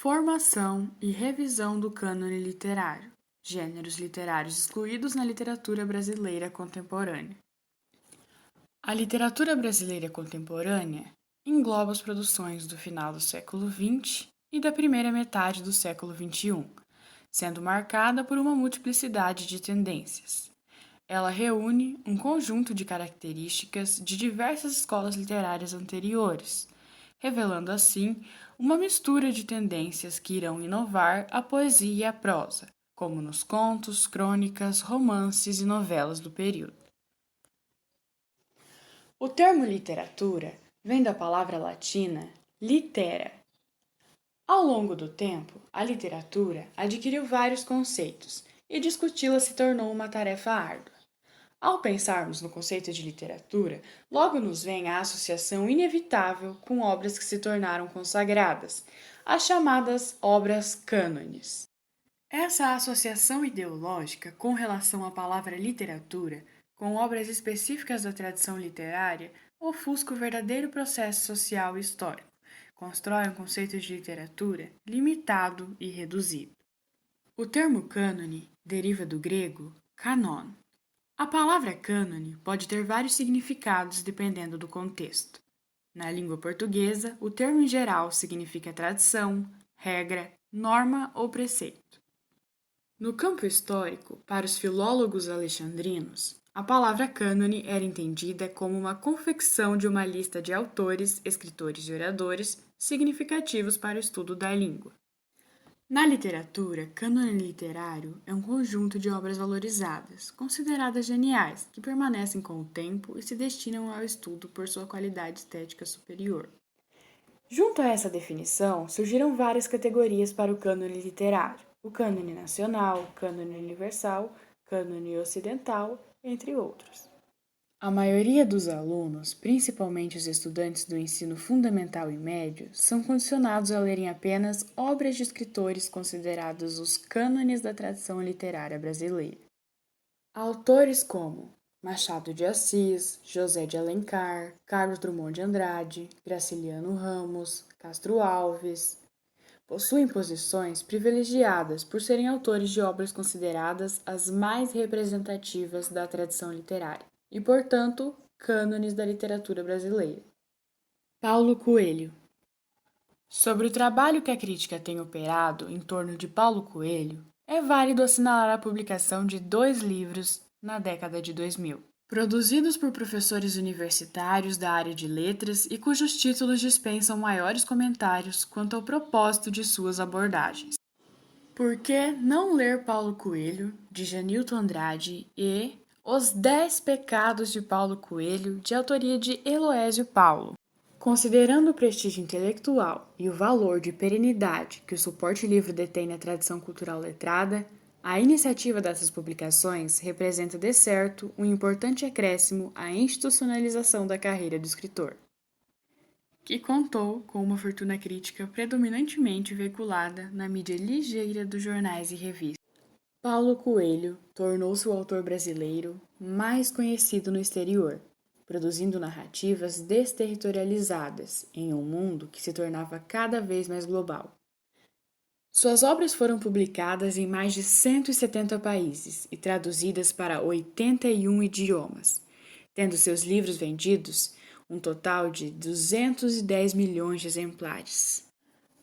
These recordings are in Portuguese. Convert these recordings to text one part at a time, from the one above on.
Formação e revisão do cânone literário. Gêneros literários excluídos na literatura brasileira contemporânea. A literatura brasileira contemporânea engloba as produções do final do século XX e da primeira metade do século XXI, sendo marcada por uma multiplicidade de tendências. Ela reúne um conjunto de características de diversas escolas literárias anteriores, revelando assim uma mistura de tendências que irão inovar a poesia e a prosa, como nos contos, crônicas, romances e novelas do período. O termo literatura vem da palavra latina litera. Ao longo do tempo, a literatura adquiriu vários conceitos e discuti-la se tornou uma tarefa árdua. Ao pensarmos no conceito de literatura, logo nos vem a associação inevitável com obras que se tornaram consagradas, as chamadas obras cânones. Essa associação ideológica com relação à palavra literatura, com obras específicas da tradição literária, ofusca o verdadeiro processo social e histórico, constrói um conceito de literatura limitado e reduzido. O termo cânone deriva do grego kanon. A palavra cânone pode ter vários significados dependendo do contexto. Na língua portuguesa, o termo em geral significa tradição, regra, norma ou preceito. No campo histórico, para os filólogos alexandrinos, a palavra cânone era entendida como uma confecção de uma lista de autores, escritores e oradores significativos para o estudo da língua. Na literatura, cânone literário é um conjunto de obras valorizadas, consideradas geniais, que permanecem com o tempo e se destinam ao estudo por sua qualidade estética superior. Junto a essa definição, surgiram várias categorias para o cânone literário: o cânone nacional, cânone universal, cânone ocidental, entre outros. A maioria dos alunos, principalmente os estudantes do ensino fundamental e médio, são condicionados a lerem apenas obras de escritores considerados os cânones da tradição literária brasileira. Autores como Machado de Assis, José de Alencar, Carlos Drummond de Andrade, Graciliano Ramos, Castro Alves, possuem posições privilegiadas por serem autores de obras consideradas as mais representativas da tradição literária e, portanto, cânones da literatura brasileira. Paulo Coelho. Sobre o trabalho que a crítica tem operado em torno de Paulo Coelho, é válido assinalar a publicação de 2 livros na década de 2000, produzidos por professores universitários da área de letras e cujos títulos dispensam maiores comentários quanto ao propósito de suas abordagens. Por que não ler Paulo Coelho, de Janilton Andrade, e Os 10 Pecados de Paulo Coelho, de autoria de Eloésio Paulo? Considerando o prestígio intelectual e o valor de perenidade que o suporte livro detém na tradição cultural letrada, a iniciativa dessas publicações representa, de certo, um importante acréscimo à institucionalização da carreira do escritor, que contou com uma fortuna crítica predominantemente veiculada na mídia ligeira dos jornais e revistas. Paulo Coelho tornou-se o autor brasileiro mais conhecido no exterior, produzindo narrativas desterritorializadas em um mundo que se tornava cada vez mais global. Suas obras foram publicadas em mais de 170 países e traduzidas para 81 idiomas, tendo seus livros vendidos um total de 210 milhões de exemplares.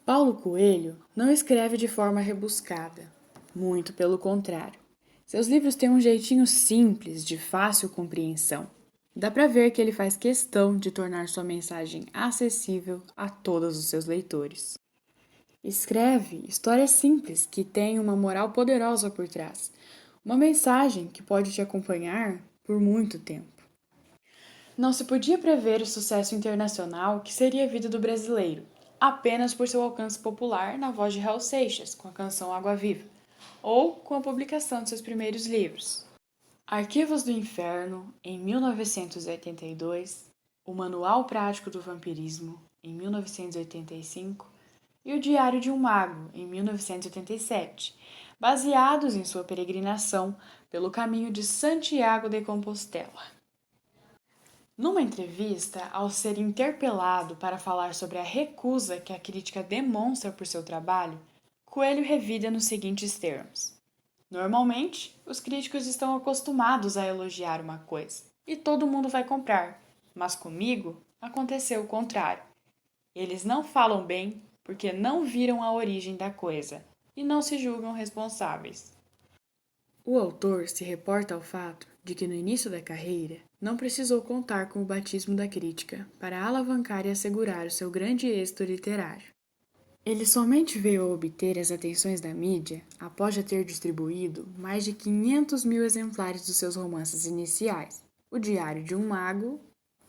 Paulo Coelho não escreve de forma rebuscada, muito pelo contrário. Seus livros têm um jeitinho simples, de fácil compreensão. Dá para ver que ele faz questão de tornar sua mensagem acessível a todos os seus leitores. Escreve histórias simples que têm uma moral poderosa por trás, uma mensagem que pode te acompanhar por muito tempo. Não se podia prever o sucesso internacional que seria a vida do brasileiro, apenas por seu alcance popular na voz de Raul Seixas, com a canção Água Viva, ou com a publicação de seus primeiros livros. Arquivos do Inferno, em 1982, O Manual Prático do Vampirismo, em 1985, e O Diário de um Mago, em 1987, baseados em sua peregrinação pelo caminho de Santiago de Compostela. Numa entrevista, ao ser interpelado para falar sobre a recusa que a crítica demonstra por seu trabalho, Coelho revida nos seguintes termos: normalmente, os críticos estão acostumados a elogiar uma coisa e todo mundo vai comprar, mas comigo aconteceu o contrário. Eles não falam bem porque não viram a origem da coisa e não se julgam responsáveis. O autor se reporta ao fato de que no início da carreira não precisou contar com o batismo da crítica para alavancar e assegurar o seu grande êxito literário. Ele somente veio a obter as atenções da mídia após já ter distribuído mais de 500 mil exemplares dos seus romances iniciais, O Diário de um Mago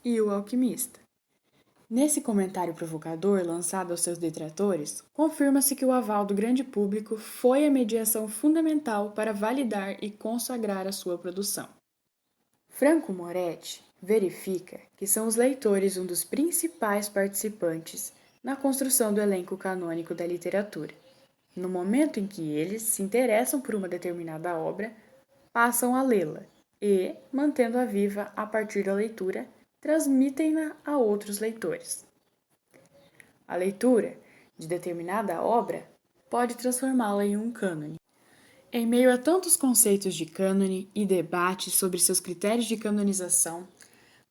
e O Alquimista. Nesse comentário provocador lançado aos seus detratores, confirma-se que o aval do grande público foi a mediação fundamental para validar e consagrar a sua produção. Franco Moretti verifica que são os leitores um dos principais participantes na construção do elenco canônico da literatura. No momento em que eles se interessam por uma determinada obra, passam a lê-la e, mantendo-a viva a partir da leitura, transmitem-na a outros leitores. A leitura de determinada obra pode transformá-la em um cânone. Em meio a tantos conceitos de cânone e debates sobre seus critérios de canonização,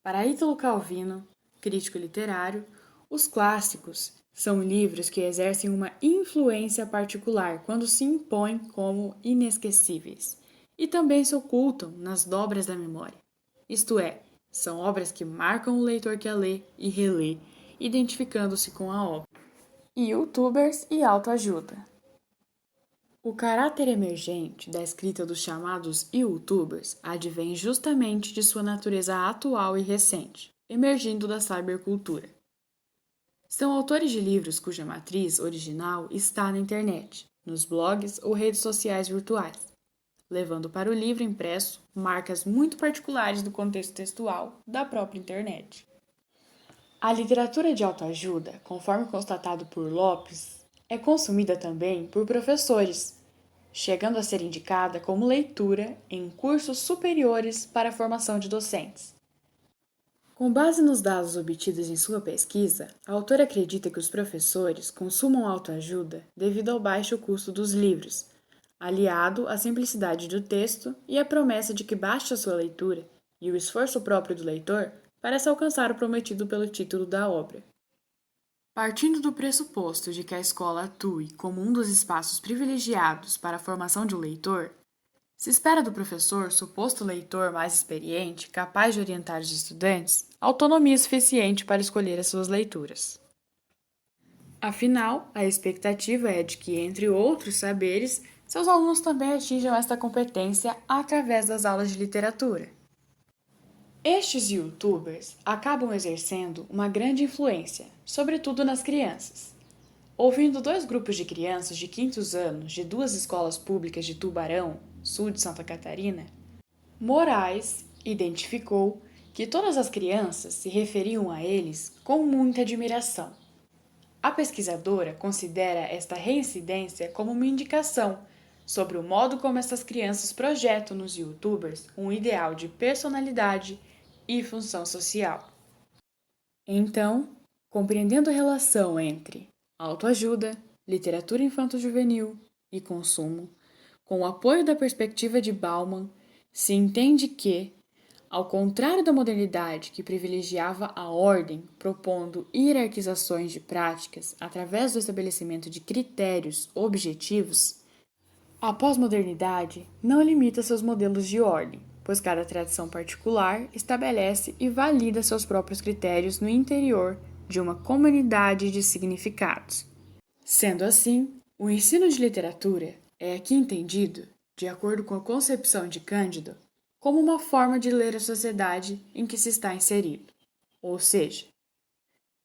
para Ítalo Calvino, crítico literário, os clássicos são livros que exercem uma influência particular quando se impõem como inesquecíveis e também se ocultam nas dobras da memória. Isto é, são obras que marcam o leitor que a lê e relê, identificando-se com a obra. YouTubers e autoajuda. O caráter emergente da escrita dos chamados YouTubers advém justamente de sua natureza atual e recente, emergindo da cybercultura. São autores de livros cuja matriz original está na internet, nos blogs ou redes sociais virtuais, levando para o livro impresso marcas muito particulares do contexto textual da própria internet. A literatura de autoajuda, conforme constatado por Lopes, é consumida também por professores, chegando a ser indicada como leitura em cursos superiores para a formação de docentes. Com base nos dados obtidos em sua pesquisa, a autora acredita que os professores consumam autoajuda devido ao baixo custo dos livros, aliado à simplicidade do texto e à promessa de que baste a sua leitura e o esforço próprio do leitor para se alcançar o prometido pelo título da obra. Partindo do pressuposto de que a escola atue como um dos espaços privilegiados para a formação de um leitor, se espera do professor, suposto leitor mais experiente, capaz de orientar os estudantes, autonomia suficiente para escolher as suas leituras. Afinal, a expectativa é de que, entre outros saberes, seus alunos também atinjam esta competência através das aulas de literatura. Estes YouTubers acabam exercendo uma grande influência, sobretudo nas crianças. Ouvindo dois grupos de crianças de quintos anos de duas escolas públicas de Tubarão, sul de Santa Catarina, Moraes identificou que todas as crianças se referiam a eles com muita admiração. A pesquisadora considera esta reincidência como uma indicação sobre o modo como essas crianças projetam nos YouTubers um ideal de personalidade e função social. Então, compreendendo a relação entre autoajuda, literatura infanto-juvenil e consumo, com o apoio da perspectiva de Bauman, se entende que, ao contrário da modernidade que privilegiava a ordem, propondo hierarquizações de práticas através do estabelecimento de critérios objetivos, a pós-modernidade não limita seus modelos de ordem, pois cada tradição particular estabelece e valida seus próprios critérios no interior de uma comunidade de significados. Sendo assim, o ensino de literatura é aqui entendido, de acordo com a concepção de Cândido, como uma forma de ler a sociedade em que se está inserido. Ou seja,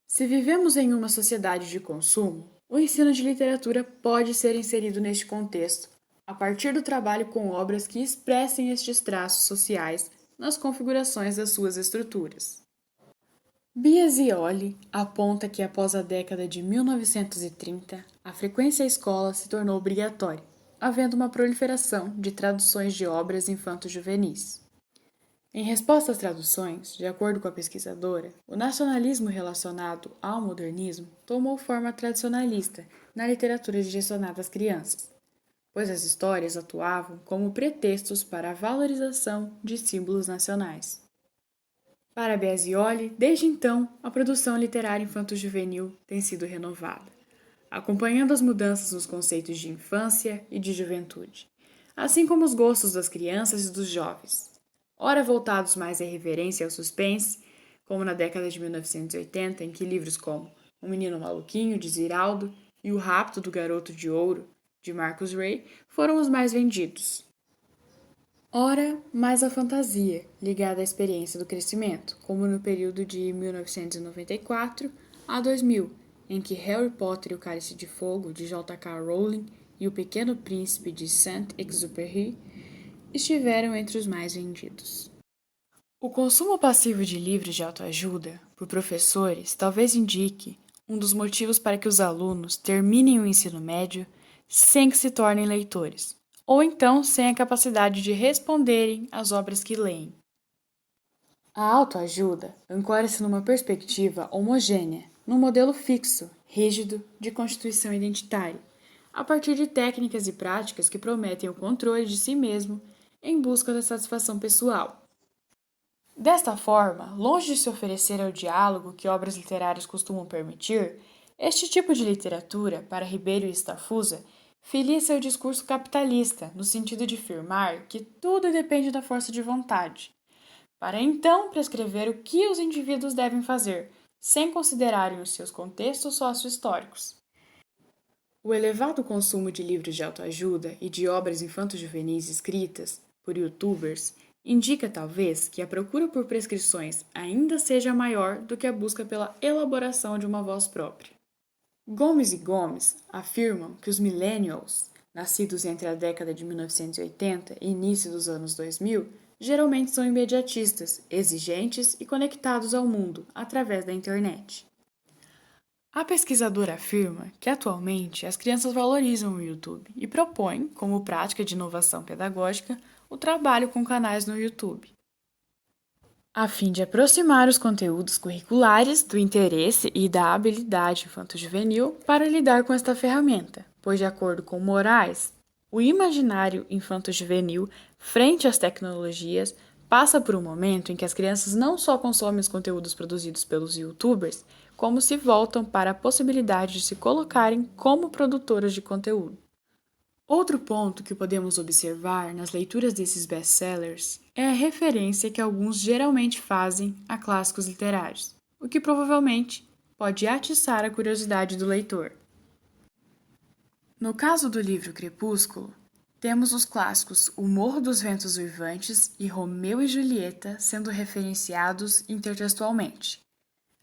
se vivemos em uma sociedade de consumo, o ensino de literatura pode ser inserido neste contexto a partir do trabalho com obras que expressem estes traços sociais nas configurações das suas estruturas. Biasioli aponta que após a década de 1930, a frequência à escola se tornou obrigatória, havendo uma proliferação de traduções de obras infanto-juvenis. Em resposta às traduções, de acordo com a pesquisadora, o nacionalismo relacionado ao modernismo tomou forma tradicionalista na literatura direcionada às crianças, pois as histórias atuavam como pretextos para a valorização de símbolos nacionais. Para Biasioli, desde então, a produção literária infanto-juvenil tem sido renovada, acompanhando as mudanças nos conceitos de infância e de juventude, assim como os gostos das crianças e dos jovens, ora voltados mais à irreverência e ao suspense, como na década de 1980, em que livros como O Menino Maluquinho, de Ziraldo, e O Rapto do Garoto de Ouro, de Marcus Ray, foram os mais vendidos. Ora, mais a fantasia, ligada à experiência do crescimento, como no período de 1994 a 2000, em que Harry Potter e o Cálice de Fogo, de J.K. Rowling, e O Pequeno Príncipe, de Saint-Exupéry, estiveram entre os mais vendidos. O consumo passivo de livros de autoajuda por professores talvez indique um dos motivos para que os alunos terminem o ensino médio sem que se tornem leitores, ou então sem a capacidade de responderem às obras que leem. A autoajuda ancora-se numa perspectiva homogênea, num modelo fixo, rígido, de constituição identitária, a partir de técnicas e práticas que prometem o controle de si mesmo em busca da satisfação pessoal. Desta forma, longe de se oferecer ao diálogo que obras literárias costumam permitir, este tipo de literatura, para Ribeiro e Stafusa, filia seu discurso capitalista, no sentido de afirmar que tudo depende da força de vontade, para então prescrever o que os indivíduos devem fazer, sem considerarem os seus contextos sócio-históricos. O elevado consumo de livros de autoajuda e de obras infanto-juvenis escritas por youtubers indica talvez que a procura por prescrições ainda seja maior do que a busca pela elaboração de uma voz própria. Gomes e Gomes afirmam que os millennials, nascidos entre a década de 1980 e início dos anos 2000, geralmente são imediatistas, exigentes e conectados ao mundo através da internet. A pesquisadora afirma que atualmente as crianças valorizam o YouTube e propõe, como prática de inovação pedagógica, o trabalho com canais no YouTube, a fim de aproximar os conteúdos curriculares do interesse e da habilidade infanto-juvenil para lidar com esta ferramenta, pois, de acordo com Moraes, o imaginário infanto-juvenil frente às tecnologias passa por um momento em que as crianças não só consomem os conteúdos produzidos pelos youtubers, como se voltam para a possibilidade de se colocarem como produtoras de conteúdo. Outro ponto que podemos observar nas leituras desses best-sellers é a referência que alguns geralmente fazem a clássicos literários, o que provavelmente pode atiçar a curiosidade do leitor. No caso do livro Crepúsculo, temos os clássicos O Morro dos Ventos Uivantes e Romeu e Julieta sendo referenciados intertextualmente.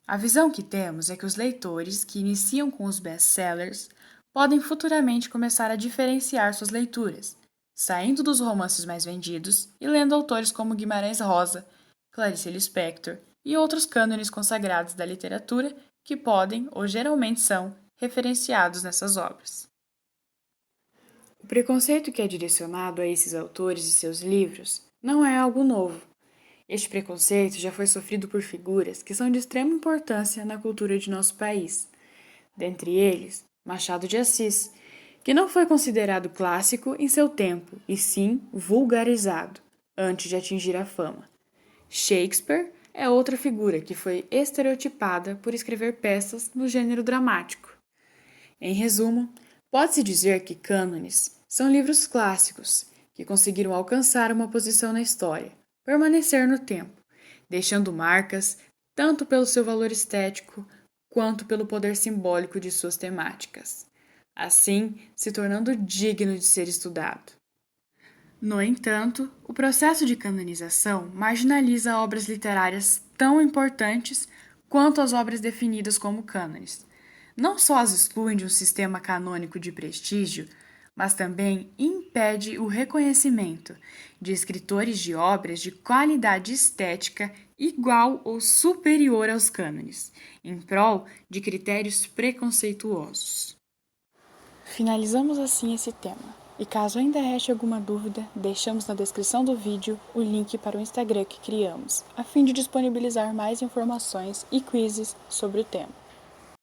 A visão que temos é que os leitores que iniciam com os best-sellers podem futuramente começar a diferenciar suas leituras, saindo dos romances mais vendidos e lendo autores como Guimarães Rosa, Clarice Lispector e outros cânones consagrados da literatura que podem, ou geralmente são, referenciados nessas obras. O preconceito que é direcionado a esses autores e seus livros não é algo novo. Este preconceito já foi sofrido por figuras que são de extrema importância na cultura de nosso país. Dentre eles, Machado de Assis, que não foi considerado clássico em seu tempo, e sim vulgarizado, antes de atingir a fama. Shakespeare é outra figura que foi estereotipada por escrever peças no gênero dramático. Em resumo, pode-se dizer que cânones são livros clássicos que conseguiram alcançar uma posição na história, permanecer no tempo, deixando marcas tanto pelo seu valor estético quanto pelo poder simbólico de suas temáticas, assim se tornando digno de ser estudado. No entanto, o processo de canonização marginaliza obras literárias tão importantes quanto as obras definidas como cânones. Não só as excluem de um sistema canônico de prestígio, mas também impede o reconhecimento de escritores de obras de qualidade estética igual ou superior aos cânones, em prol de critérios preconceituosos. Finalizamos assim esse tema. E caso ainda reste alguma dúvida, deixamos na descrição do vídeo o link para o Instagram que criamos, a fim de disponibilizar mais informações e quizzes sobre o tema.